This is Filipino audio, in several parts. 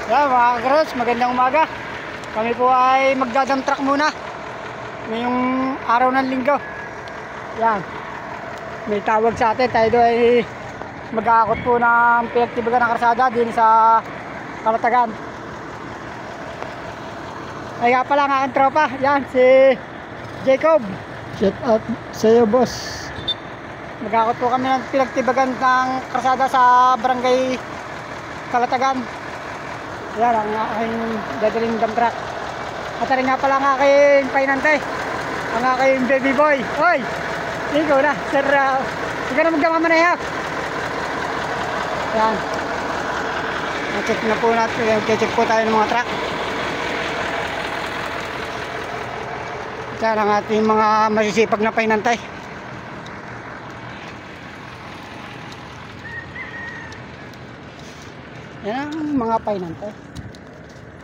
Yan mga ka-grots, magandang umaga. Kami po ay magdadam truck muna ngayong araw ng linggo. Yan, may tawag sa atin. Tayo doon ay mag-aakot po ng pinagtibagan ng karsada din sa Kalatagan. Ay nga pala ang aking tropa. Yan, si Jacob. Shout out sa iyo, boss. Mag-aakot po kami ng pinagtibagan ng karsada sa barangay Kalatagan. Yan ang aking dadaling dump truck. At rin nga pala ang aking painante, ang aking baby boy. Hoy, ikaw na, sir. Ikaw na magdamamaneha. Yan, check na po natin. Check po tayo ng mga truck. Yan ang ating mga masisipag na painantay. Yan ang mga painantay.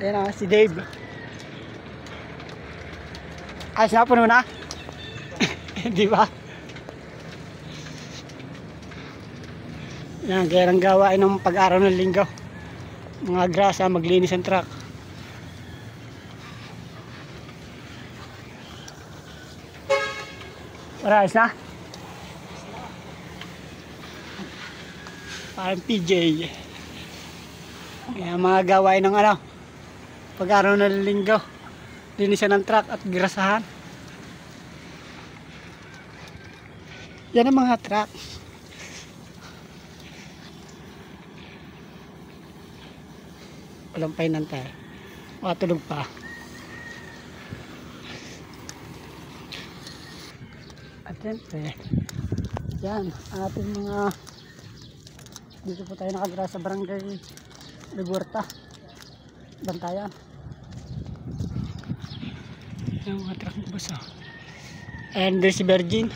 Ayan na, si Dave. Ayos na, puno na. Di ba? Yan, kaya ang gawain ng pag-araw ng linggo. Mga grasa, maglinis ang truck. Ayos na? Parang PJ. Yan mga gawain ng pag-araw ng linggo. Linisan ng truck at grasahan. Yan ang mga truck. Walang painantay. Matulog pa. At siyempre, yan ang ating mga, dito po tayo nakagrasa sa barangay Liguerta, Bantayan. Yung mga truck ng bus. And there's si Virgin.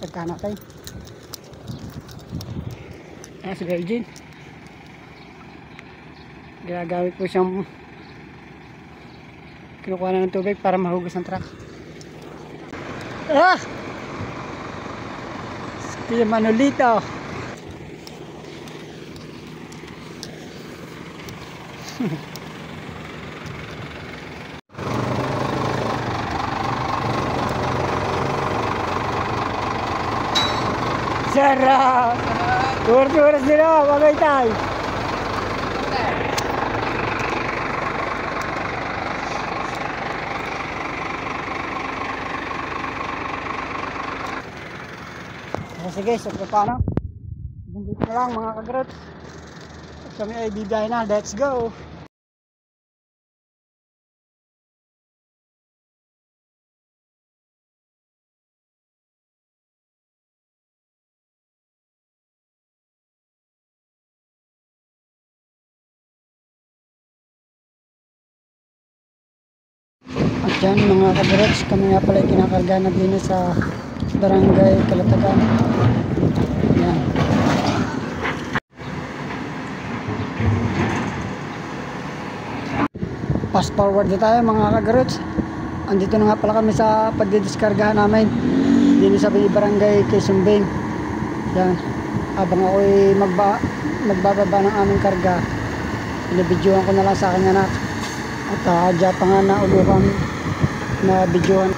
Pagkanakay. Ayan si Virgin. Ginagamit po siyang kinukuha na ng tubig para mahugas ang truck. Si Manolito. Sarap! Turas nila, bagay tayo. Sige, so paano? Dito na lang mga ka-grots. Kami ay bibiyahe na, let's go! At yan mga ka-grots, kami nga pala kinakarga na din sa barangay Kalatagan. Yan. Fast forward na tayo mga ka-grots. Andito na nga pala kami sa pagdidiskargahan namin din sa barangay Quezon. Yan. Habang ako'y magbababa ng aming karga, binibidyohan ko na lang sa aking anak. At dyan pa nga na ulukan na bidyohan